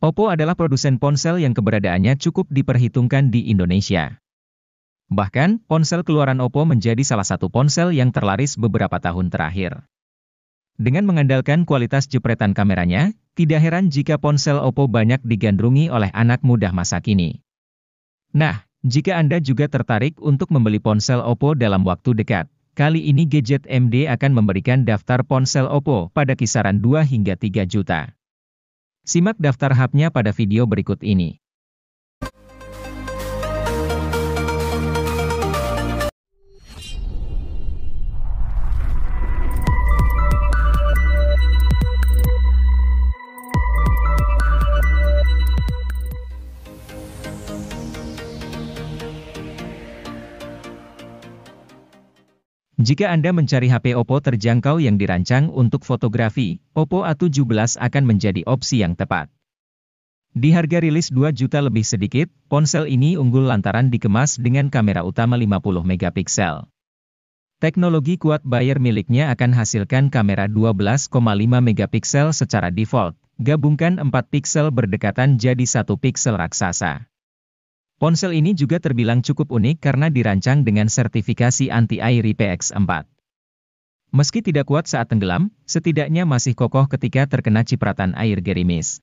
Oppo adalah produsen ponsel yang keberadaannya cukup diperhitungkan di Indonesia. Bahkan, ponsel keluaran Oppo menjadi salah satu ponsel yang terlaris beberapa tahun terakhir. Dengan mengandalkan kualitas jepretan kameranya, tidak heran jika ponsel Oppo banyak digandrungi oleh anak muda masa kini. Nah, jika Anda juga tertarik untuk membeli ponsel Oppo dalam waktu dekat, kali ini Gadget MD akan memberikan daftar ponsel Oppo pada kisaran 2 hingga 3 juta. Simak daftar hub-nya pada video berikut ini. Jika Anda mencari HP Oppo terjangkau yang dirancang untuk fotografi, Oppo A17 akan menjadi opsi yang tepat. Di harga rilis 2 juta lebih sedikit, ponsel ini unggul lantaran dikemas dengan kamera utama 50 megapiksel. Teknologi quad Bayer miliknya akan hasilkan kamera 12,5 megapiksel secara default, gabungkan 4 piksel berdekatan jadi 1 piksel raksasa. Ponsel ini juga terbilang cukup unik karena dirancang dengan sertifikasi anti-air IPX4. Meski tidak kuat saat tenggelam, setidaknya masih kokoh ketika terkena cipratan air gerimis.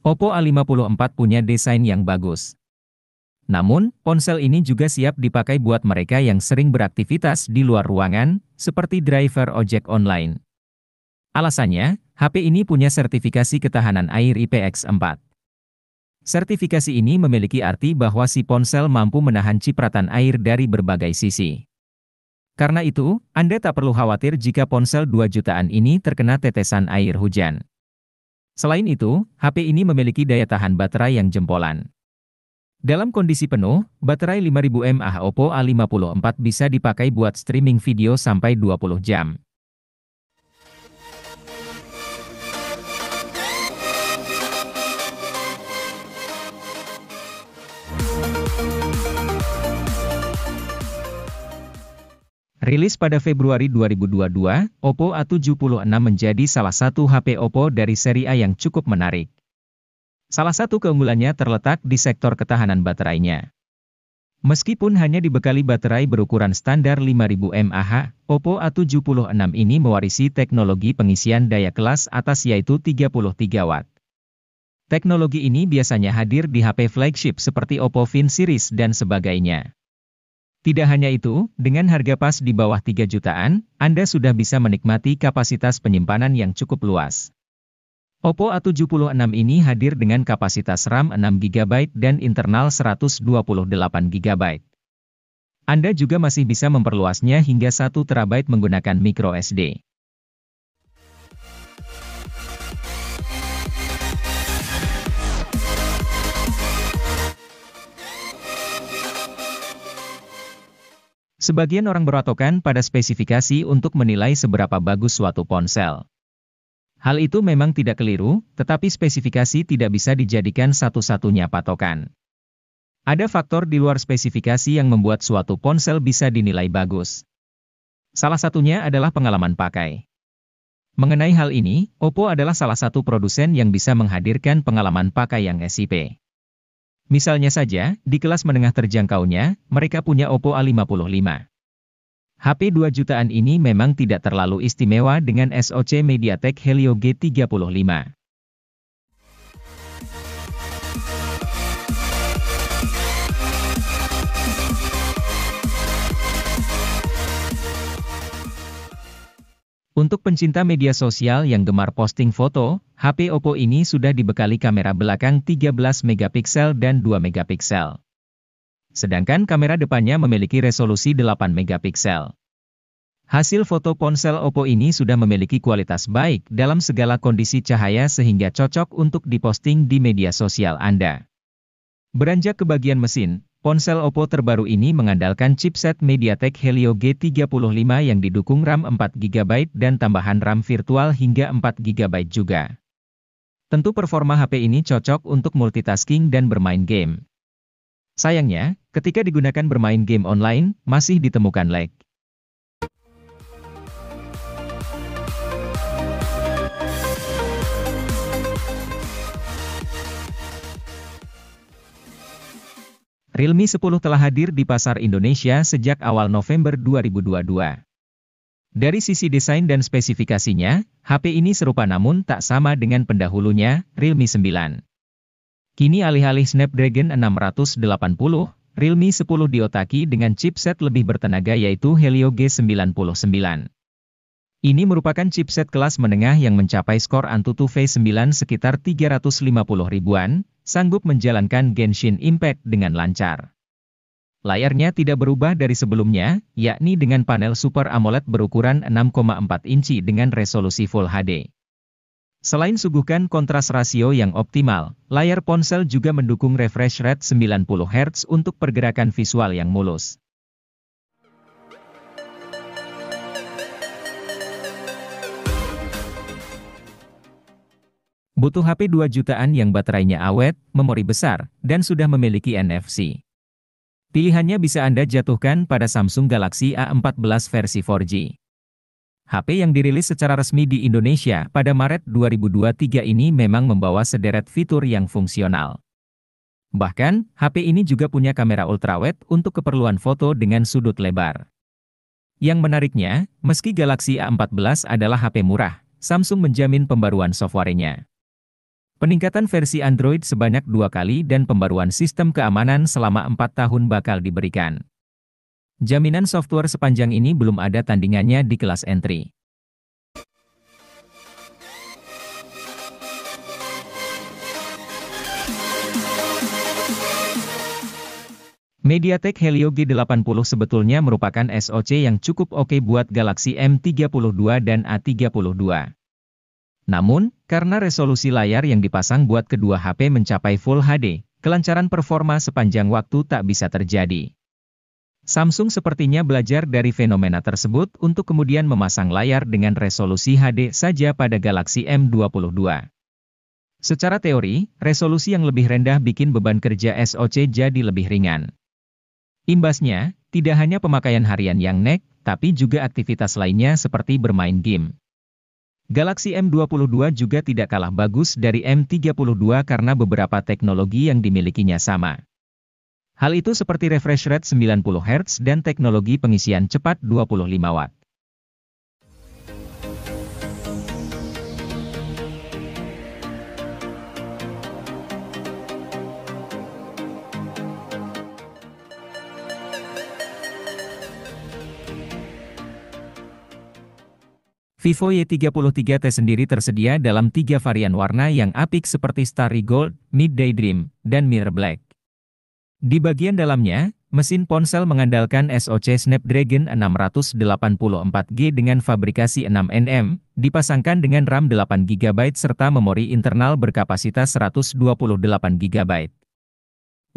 Oppo A54 punya desain yang bagus. Namun, ponsel ini juga siap dipakai buat mereka yang sering beraktivitas di luar ruangan, seperti driver ojek online. Alasannya, HP ini punya sertifikasi ketahanan air IPX4. Sertifikasi ini memiliki arti bahwa si ponsel mampu menahan cipratan air dari berbagai sisi. Karena itu, Anda tak perlu khawatir jika ponsel 2 jutaan ini terkena tetesan air hujan. Selain itu, HP ini memiliki daya tahan baterai yang jempolan. Dalam kondisi penuh, baterai 5000 mAh Oppo A54 bisa dipakai buat streaming video sampai 20 jam. Rilis pada Februari 2022, Oppo A76 menjadi salah satu HP Oppo dari seri A yang cukup menarik. Salah satu keunggulannya terletak di sektor ketahanan baterainya. Meskipun hanya dibekali baterai berukuran standar 5000 mAh, Oppo A76 ini mewarisi teknologi pengisian daya kelas atas yaitu 33 Watt. Teknologi ini biasanya hadir di HP flagship seperti Oppo Find series dan sebagainya. Tidak hanya itu, dengan harga pas di bawah 3 jutaan, Anda sudah bisa menikmati kapasitas penyimpanan yang cukup luas. Oppo A76 ini hadir dengan kapasitas RAM 6GB dan internal 128GB. Anda juga masih bisa memperluasnya hingga 1TB menggunakan microSD. Sebagian orang berpatokan pada spesifikasi untuk menilai seberapa bagus suatu ponsel. Hal itu memang tidak keliru, tetapi spesifikasi tidak bisa dijadikan satu-satunya patokan. Ada faktor di luar spesifikasi yang membuat suatu ponsel bisa dinilai bagus. Salah satunya adalah pengalaman pakai. Mengenai hal ini, Oppo adalah salah satu produsen yang bisa menghadirkan pengalaman pakai yang SIP. Misalnya saja, di kelas menengah terjangkaunya, mereka punya Oppo A55. HP 2 jutaan ini memang tidak terlalu istimewa dengan SoC MediaTek Helio G35. Untuk pencinta media sosial yang gemar posting foto, HP Oppo ini sudah dibekali kamera belakang 13 megapiksel dan 2 megapiksel. Sedangkan kamera depannya memiliki resolusi 8 megapiksel. Hasil foto ponsel Oppo ini sudah memiliki kualitas baik dalam segala kondisi cahaya sehingga cocok untuk diposting di media sosial Anda. Beranjak ke bagian mesin, ponsel Oppo terbaru ini mengandalkan chipset MediaTek Helio G35 yang didukung RAM 4GB dan tambahan RAM virtual hingga 4GB juga. Tentu performa HP ini cocok untuk multitasking dan bermain game. Sayangnya, ketika digunakan bermain game online, masih ditemukan lag. Realme 10 telah hadir di pasar Indonesia sejak awal November 2022. Dari sisi desain dan spesifikasinya, HP ini serupa namun tak sama dengan pendahulunya, Realme 9. Kini alih-alih Snapdragon 680, Realme 10 diotaki dengan chipset lebih bertenaga yaitu Helio G99. Ini merupakan chipset kelas menengah yang mencapai skor Antutu V9 sekitar 350 ribuan, sanggup menjalankan Genshin Impact dengan lancar. Layarnya tidak berubah dari sebelumnya, yakni dengan panel Super AMOLED berukuran 6,4 inci dengan resolusi Full HD. Selain suguhkan kontras rasio yang optimal, layar ponsel juga mendukung refresh rate 90 Hz untuk pergerakan visual yang mulus. Butuh HP 2 jutaan yang baterainya awet, memori besar, dan sudah memiliki NFC. Pilihannya bisa Anda jatuhkan pada Samsung Galaxy A14 versi 4G. HP yang dirilis secara resmi di Indonesia pada Maret 2023 ini memang membawa sederet fitur yang fungsional. Bahkan, HP ini juga punya kamera ultrawide untuk keperluan foto dengan sudut lebar. Yang menariknya, meski Galaxy A14 adalah HP murah, Samsung menjamin pembaruan softwarenya. Peningkatan versi Android sebanyak 2 kali dan pembaruan sistem keamanan selama 4 tahun bakal diberikan. Jaminan software sepanjang ini belum ada tandingannya di kelas entry. MediaTek Helio G80 sebetulnya merupakan SoC yang cukup oke buat Galaxy M32 dan A32. Namun, karena resolusi layar yang dipasang buat kedua HP mencapai Full HD, kelancaran performa sepanjang waktu tak bisa terjadi. Samsung sepertinya belajar dari fenomena tersebut untuk kemudian memasang layar dengan resolusi HD saja pada Galaxy M22. Secara teori, resolusi yang lebih rendah bikin beban kerja SoC jadi lebih ringan. Imbasnya, tidak hanya pemakaian harian yang nek, tapi juga aktivitas lainnya seperti bermain game. Galaxy M22 juga tidak kalah bagus dari M32 karena beberapa teknologi yang dimilikinya sama. Hal itu seperti refresh rate 90 Hz dan teknologi pengisian cepat 25 Watt. Vivo Y33T sendiri tersedia dalam 3 varian warna yang apik seperti Starry Gold, Midday Dream, dan Mirror Black. Di bagian dalamnya, mesin ponsel mengandalkan SoC Snapdragon 684G dengan fabrikasi 6nm, dipasangkan dengan RAM 8GB serta memori internal berkapasitas 128GB.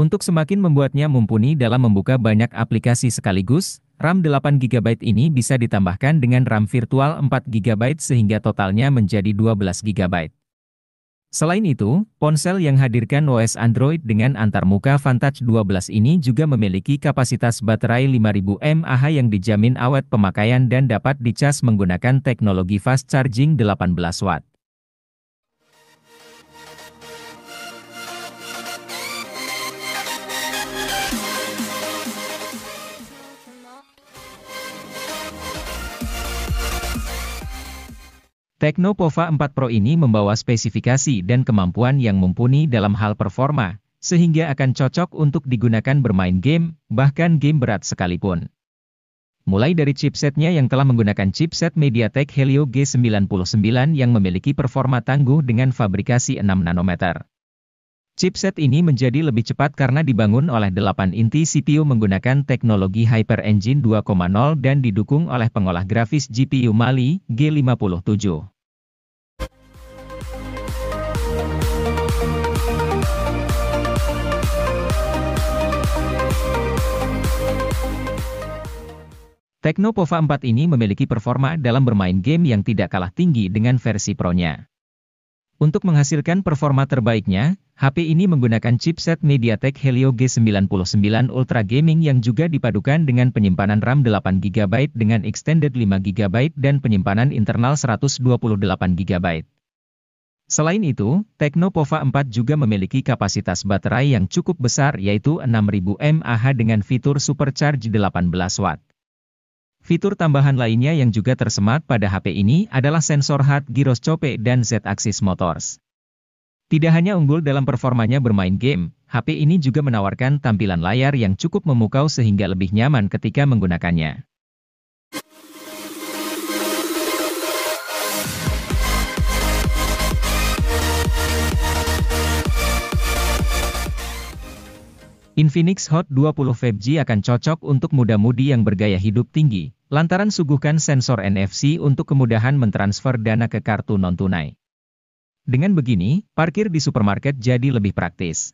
Untuk semakin membuatnya mumpuni dalam membuka banyak aplikasi sekaligus, RAM 8GB ini bisa ditambahkan dengan RAM virtual 4GB sehingga totalnya menjadi 12GB. Selain itu, ponsel yang hadirkan OS Android dengan antarmuka Vantage 12 ini juga memiliki kapasitas baterai 5000 mAh yang dijamin awet pemakaian dan dapat dicas menggunakan teknologi fast charging 18 Watt. Tecno Pova 4 Pro ini membawa spesifikasi dan kemampuan yang mumpuni dalam hal performa, sehingga akan cocok untuk digunakan bermain game, bahkan game berat sekalipun. Mulai dari chipsetnya yang telah menggunakan chipset MediaTek Helio G99 yang memiliki performa tangguh dengan fabrikasi 6 nanometer. Chipset ini menjadi lebih cepat karena dibangun oleh 8 inti CPU menggunakan teknologi Hyper Engine 2.0 dan didukung oleh pengolah grafis GPU Mali G57. Tecno Pova 4 ini memiliki performa dalam bermain game yang tidak kalah tinggi dengan versi Pro-nya. Untuk menghasilkan performa terbaiknya, HP ini menggunakan chipset MediaTek Helio G99 Ultra Gaming yang juga dipadukan dengan penyimpanan RAM 8GB dengan extended 5GB dan penyimpanan internal 128GB. Selain itu, Tecno Pova 4 juga memiliki kapasitas baterai yang cukup besar yaitu 6000 mAh dengan fitur Supercharge 18 Watt. Fitur tambahan lainnya yang juga tersemat pada HP ini adalah sensor hard gyroscope dan Z-axis motors. Tidak hanya unggul dalam performanya bermain game, HP ini juga menawarkan tampilan layar yang cukup memukau sehingga lebih nyaman ketika menggunakannya. Infinix Hot 20 5G akan cocok untuk muda-mudi yang bergaya hidup tinggi, lantaran suguhkan sensor NFC untuk kemudahan mentransfer dana ke kartu non-tunai. Dengan begini, parkir di supermarket jadi lebih praktis.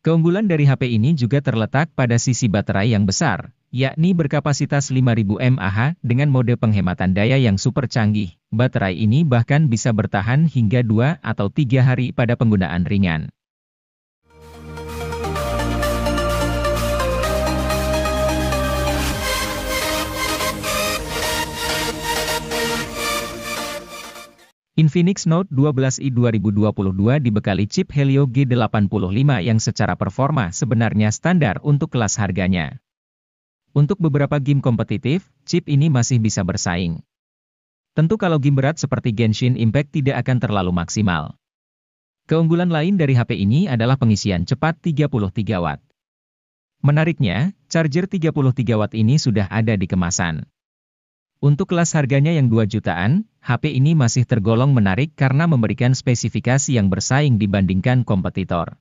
Keunggulan dari HP ini juga terletak pada sisi baterai yang besar, yakni berkapasitas 5000 mAh dengan mode penghematan daya yang super canggih. Baterai ini bahkan bisa bertahan hingga 2 atau 3 hari pada penggunaan ringan. Infinix Note 12i 2022 dibekali chip Helio G85 yang secara performa sebenarnya standar untuk kelas harganya. Untuk beberapa game kompetitif, chip ini masih bisa bersaing. Tentu kalau game berat seperti Genshin Impact tidak akan terlalu maksimal. Keunggulan lain dari HP ini adalah pengisian cepat 33 Watt. Menariknya, charger 33 Watt ini sudah ada di kemasan. Untuk kelas harganya yang 2 jutaan, HP ini masih tergolong menarik karena memberikan spesifikasi yang bersaing dibandingkan kompetitor.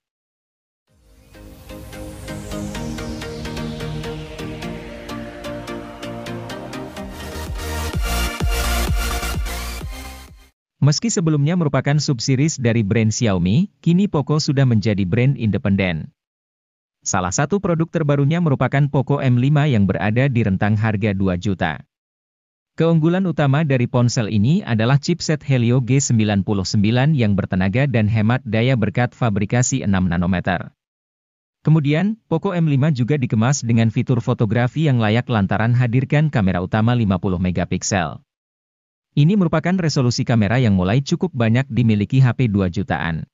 Meski sebelumnya merupakan subseries dari brand Xiaomi, kini Poco sudah menjadi brand independen. Salah satu produk terbarunya merupakan Poco M5 yang berada di rentang harga 2 juta. Keunggulan utama dari ponsel ini adalah chipset Helio G99 yang bertenaga dan hemat daya berkat fabrikasi 6 nanometer. Kemudian, Poco M5 juga dikemas dengan fitur fotografi yang layak lantaran hadirkan kamera utama 50 megapiksel. Ini merupakan resolusi kamera yang mulai cukup banyak dimiliki HP 2 jutaan.